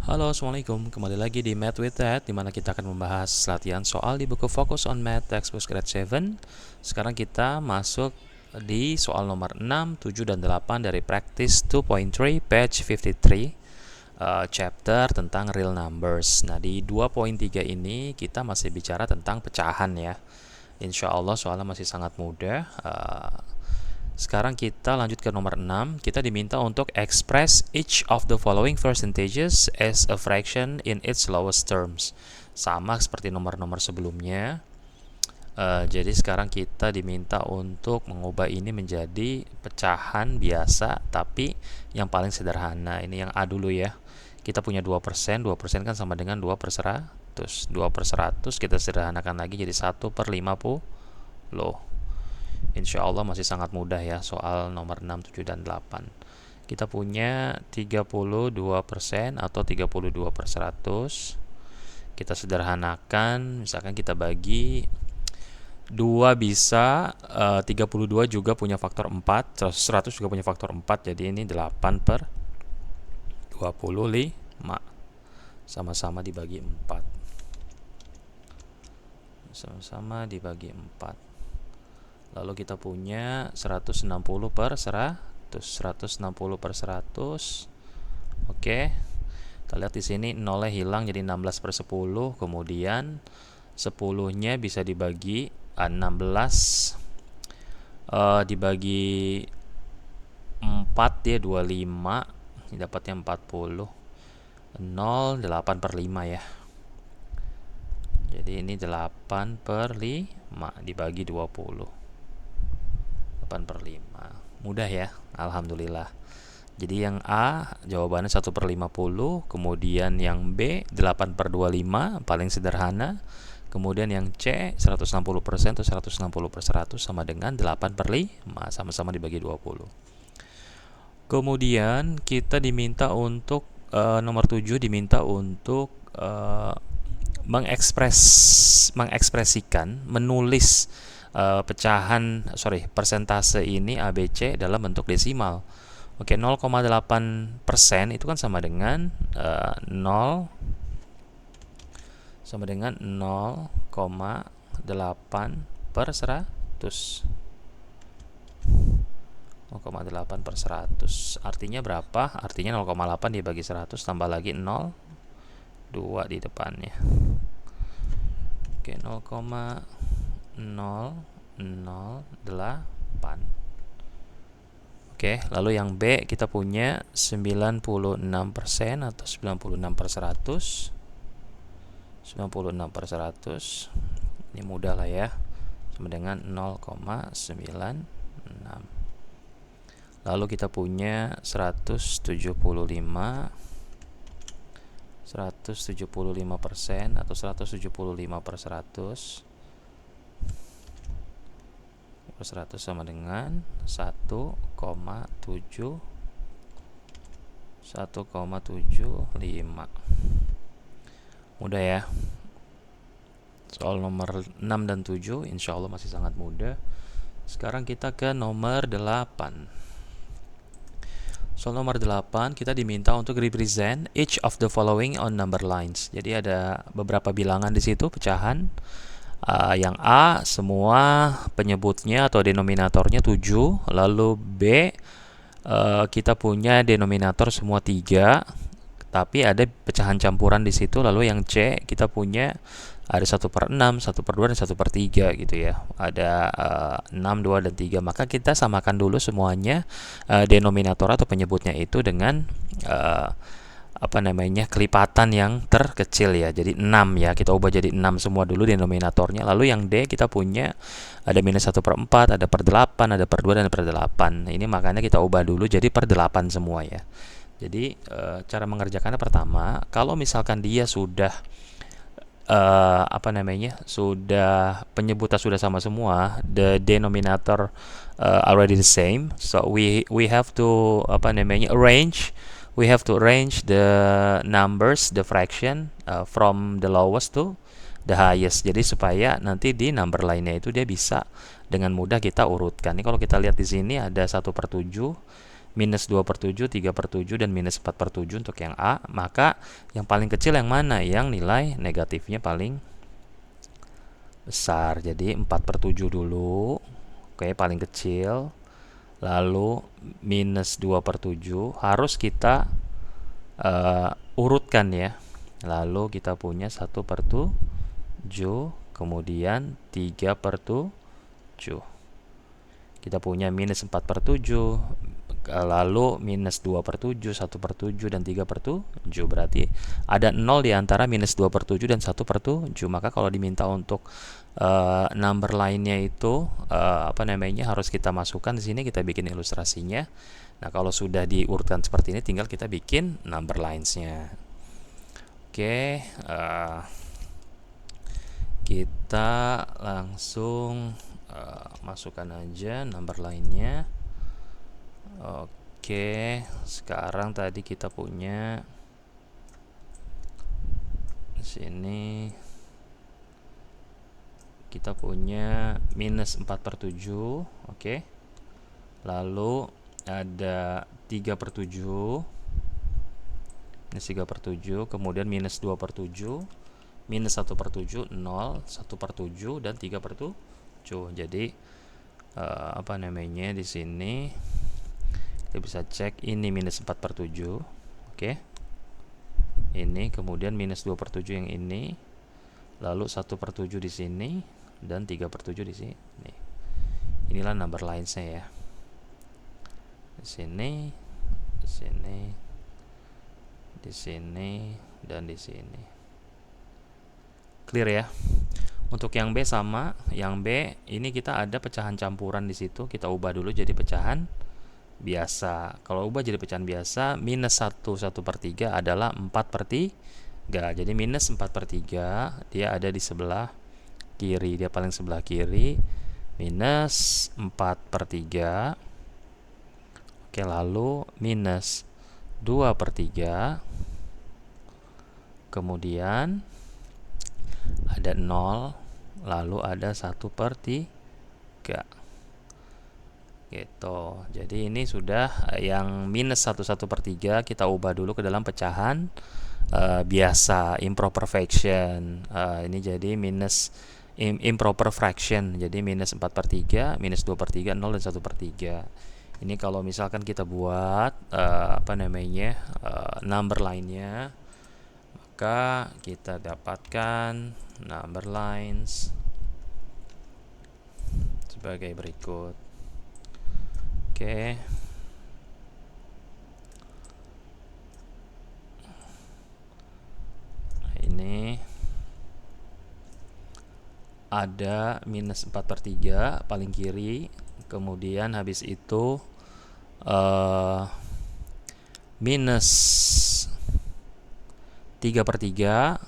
Halo, Assalamualaikum. Kembali lagi di Math with Ted, di mana kita akan membahas latihan soal di buku Focus on Math Textbook Grade 7. Sekarang kita masuk di soal nomor 6, 7, dan 8 dari Practice 2.3, page 53, chapter tentang real numbers. Nah, di 2.3 ini kita masih bicara tentang pecahan ya. Insya Allah soalnya masih sangat mudah. Sekarang kita lanjut ke nomor 6. Kita diminta untuk express each of the following percentages as a fraction in its lowest terms. Sama seperti nomor-nomor sebelumnya. Jadi sekarang kita diminta untuk mengubah ini menjadi pecahan biasa, tapi yang paling sederhana. Ini yang A dulu ya. Kita punya 2%, 2% kan sama dengan 2 per 100. 2 per 100 kita sederhanakan lagi jadi 1 per 50. Insya Allah masih sangat mudah ya soal nomor 6, 7, dan 8. Kita punya 32% atau 32 per 100. Kita sederhanakan, misalkan kita bagi 2 bisa, 32 juga punya faktor 4, 100 juga punya faktor 4, jadi ini 8 per 25. Sama-sama dibagi 4. Sama-sama dibagi 4. Lalu kita punya 160 per 100. 160 per 100. Oke. Kita lihat di sini nolnya hilang jadi 16 per 10. Kemudian 10-nya bisa dibagi 16 dibagi 4 dia 25. Ini dapatnya 40. 0 8 per 5 ya. Jadi ini 8 per 5 dibagi 20. 8 per 5. Mudah ya, alhamdulillah. Jadi yang A jawabannya 1 per 50. Kemudian yang B 8 per 25, paling sederhana. Kemudian yang C 160% atau 160 per 100 sama dengan 8 per 5, sama-sama dibagi 20. Kemudian kita diminta untuk nomor 7 diminta untuk mengekspresikan, menulis persentase ini ABC dalam bentuk desimal. Oke, 0,8% itu kan sama dengan 0 0,8 per 100. 0,8 per 100 artinya berapa? Artinya 0,8 dibagi 100 tambah lagi 0, 2 di depannya. Oke, 0,008. Oke, lalu yang B kita punya 96% atau 96 per 100. 96 per 100. Ini mudah lah ya. Sama dengan 0,96. Lalu kita punya 175% atau 175 per 100. 100 sama dengan 1,75. Mudah ya. Soal nomor 6 dan 7 insya Allah masih sangat mudah. Sekarang kita ke nomor 8. Soal nomor 8 kita diminta untuk represent each of the following on number lines. Jadi ada beberapa bilangan di situ, pecahan. Yang A semua penyebutnya atau denominatornya 7. Lalu B kita punya denominator semua 3, tapi ada pecahan campuran di situ. Lalu yang C kita punya ada 1 per 6, 1 per 2, dan 1 per 3 gitu ya. Ada 6, 2, dan 3. Maka kita samakan dulu semuanya denominator atau penyebutnya itu dengan kelipatan yang terkecil ya. Jadi 6 ya, kita ubah jadi 6 semua dulu denominatornya. Lalu yang D kita punya ada minus 1 per 4, ada per 8, ada per 2, dan per 8. Ini makanya kita ubah dulu jadi per 8 semua ya. Jadi cara mengerjakannya pertama, kalau misalkan dia sudah sudah penyebutan sudah sama semua, the denominator already the same, so we have to arrange the numbers, the fraction from the lowest to the highest. Jadi supaya nanti di number lainnya itu dia bisa dengan mudah kita urutkan. Ini kalau kita lihat di sini ada 1 per 7, minus 2/7, 3/7, dan minus 4/7 untuk yang A, maka yang paling kecil yang mana? Yang nilai negatifnya paling besar. Jadi 4/7 dulu. Oke, paling kecil. Lalu minus 2/7 harus kita urutkan ya. Lalu kita punya 1/7, kemudian 3/7. Kita punya minus 4/7, lalu minus 2/7, 1/7, dan 3/7. Berarti ada 0 di antara minus 2/7 dan 1/7. Maka kalau diminta untuk number lainnya itu harus kita masukkan di sini, kita bikin ilustrasinya. Nah, kalau sudah diurutkan seperti ini, tinggal kita bikin number lines-nya. Oke, kita langsung masukkan aja number lainnya. Oke, sekarang tadi kita punya di sini kita punya minus 4/7. Oke. Lalu ada 3/7, minus 3/7, kemudian minus 2/7, minus 1/7, 0, 1/7, dan 3/7. Jadi di sini kita bisa cek ini minus 4/7. Oke. Ini kemudian minus 2/7 yang ini, lalu 1/7 di sini, dan 3/7 di sini. Inilah number lines-nya ya. Di sini, di sini, di sini, dan di sini. Clear ya? Untuk yang B sama, yang B ini kita ada pecahan campuran di situ, kita ubah dulu jadi pecahan biasa. Kalau ubah jadi pecahan biasa, minus 1/3 adalah 4/3. Jadi minus 4/3 dia ada di sebelah kiri, dia paling sebelah kiri, minus 4/3. Oke, lalu minus 2/3, kemudian ada 0, lalu ada 1/3 gitu. Jadi ini sudah yang minus 1/3 kita ubah dulu ke dalam pecahan biasa, improper fraction. Ini jadi minus improper fraction, jadi minus 4/3, minus 2/3, 0, dan 1/3. Ini kalau misalkan kita buat number lainnya, maka kita dapatkan number lines sebagai berikut. Oke. Ini ada minus 4/3 paling kiri, kemudian habis itu minus 3/3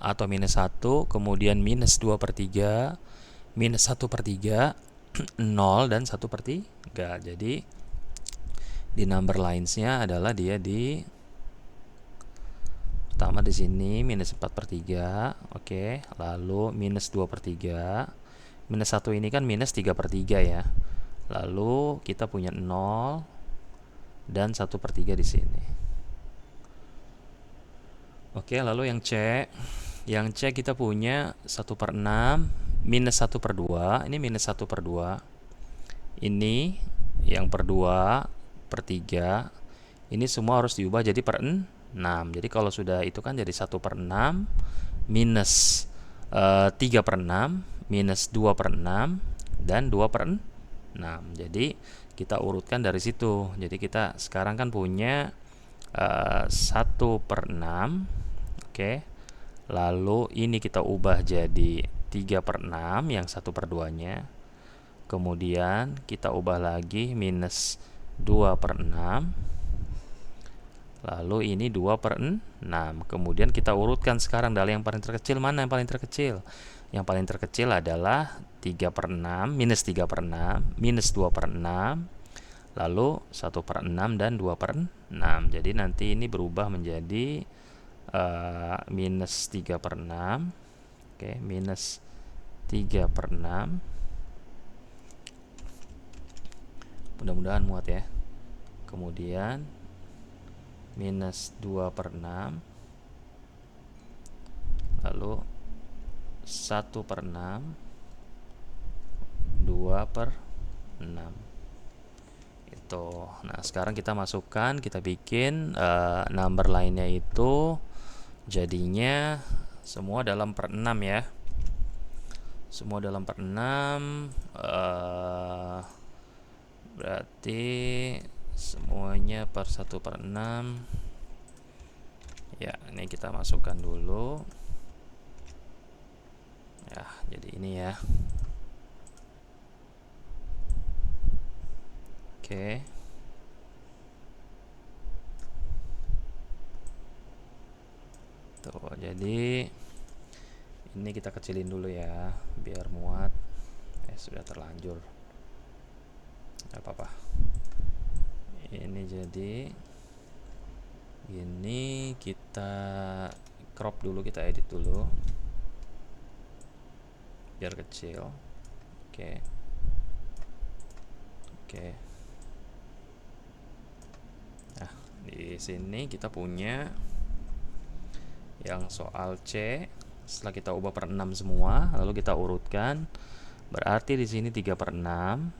atau minus 1, kemudian minus 2/3, minus 1/3, 0, dan 1/3. Jadi di number lines-nya adalah dia di pertama di sini minus 4/3. Oke, lalu minus 2/3, minus 1 ini kan minus 3/3 ya. Lalu kita punya 0 dan 1/3 di sini. Oke, lalu yang C. Yang C kita punya 1/6, minus 1/2. Ini minus 1/2. Ini yang per 2/3. Ini semua harus diubah jadi per 6. Jadi kalau sudah itu kan jadi 1/6, minus 3/6, minus 2/6, dan 2/6. Jadi kita urutkan dari situ. Jadi kita sekarang kan punya 1/6. Oke. Lalu ini kita ubah jadi 3/6 yang 1/2-nya. Kemudian kita ubah lagi minus 2/6. Lalu ini 2/6. Kemudian kita urutkan sekarang dari yang paling terkecil. Mana yang paling terkecil? Yang paling terkecil adalah 3/6, minus 3/6, minus 2/6, lalu 1/6, dan 2/6. Jadi nanti ini berubah menjadi minus 3/6. Oke, minus 3/6. Mudah-mudahan muat ya. kemudian minus 2/6, lalu 1/6, 2/6 itu. Nah, sekarang kita masukkan, kita bikin number lainnya itu jadinya semua dalam per 6 ya. Semua dalam per 6 berarti semuanya per 1/6 ya. Ini kita masukkan dulu ya, jadi ini ya. Oke. Tuh, jadi ini kita kecilin dulu ya biar muat. Sudah terlanjur, nggak apa-apa. Ini jadi ini kita crop dulu, kita edit dulu biar kecil. Oke. Nah, di sini kita punya yang soal C. Setelah kita ubah per 6 semua, lalu kita urutkan. Berarti di sini 3/6.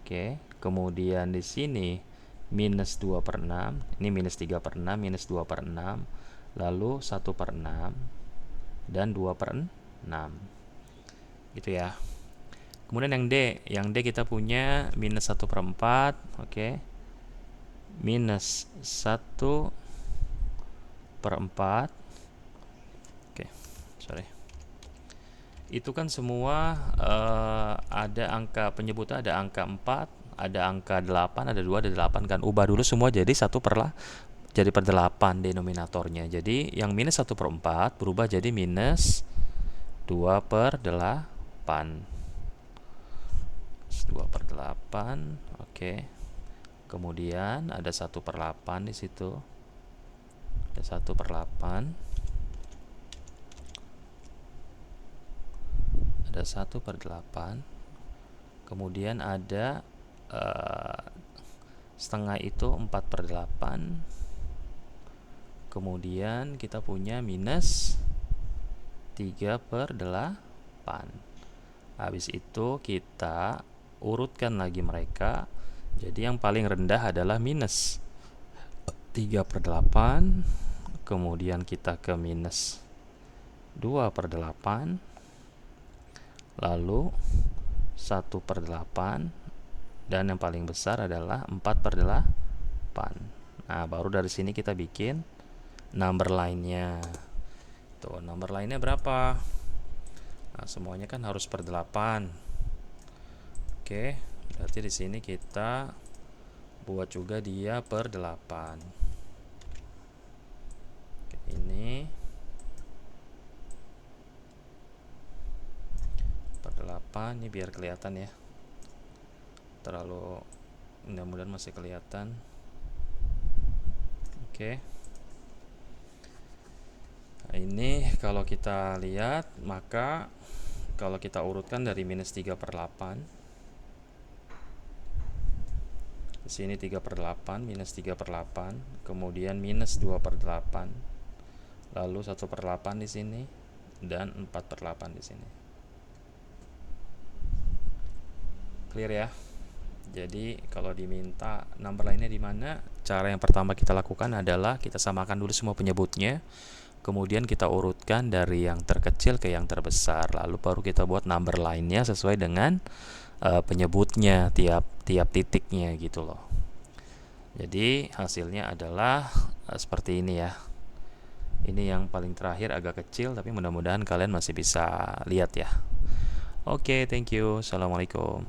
Oke. Kemudian di sini minus 2/6. Ini minus 3/6, minus 2/6. Lalu 1/6 dan 2/6. Gitu ya. Kemudian yang D kita punya minus 1/4. Oke. Minus 1/4. Oke, sorry. Itu kan semua ada angka penyebutnya, ada angka 4, ada angka 8, ada 2, ada 8 kan. Ubah dulu semua jadi 1/8 denominatornya. Jadi yang minus 1/4 berubah jadi minus 2/8. 2/8. Oke. Kemudian ada 1/8 di situ. Ada 1/8. Ada 1/8. Kemudian ada setengah itu 4/8. Kemudian kita punya minus 3/8. Habis itu kita urutkan lagi mereka. Jadi yang paling rendah adalah minus 3/8. Kemudian kita ke minus 2/8. Lalu 1/8. Dan yang paling besar adalah 4/8. Nah, baru dari sini kita bikin number line-nya. Tuh, number line-nya berapa? Nah, semuanya kan harus per 8. Oke, berarti di sini kita buat juga dia per 8. Oke, ini per 8, ini biar kelihatan ya. Terlalu, mudah-mudahan masih kelihatan. Oke. Nah, ini kalau kita lihat, maka kalau kita urutkan dari minus 3/8, di sini 3/8, minus 3/8, kemudian minus 2/8, lalu 1/8 di sini, dan 4/8 di sini. Clear ya? Jadi kalau diminta number lainnya di mana, cara yang pertama kita lakukan adalah kita samakan dulu semua penyebutnya. Kemudian kita urutkan dari yang terkecil ke yang terbesar, lalu baru kita buat number lainnya sesuai dengan penyebutnya tiap titiknya gitu loh. Jadi hasilnya adalah seperti ini ya. Ini yang paling terakhir agak kecil, tapi mudah-mudahan kalian masih bisa lihat ya. Oke, thank you. Assalamualaikum.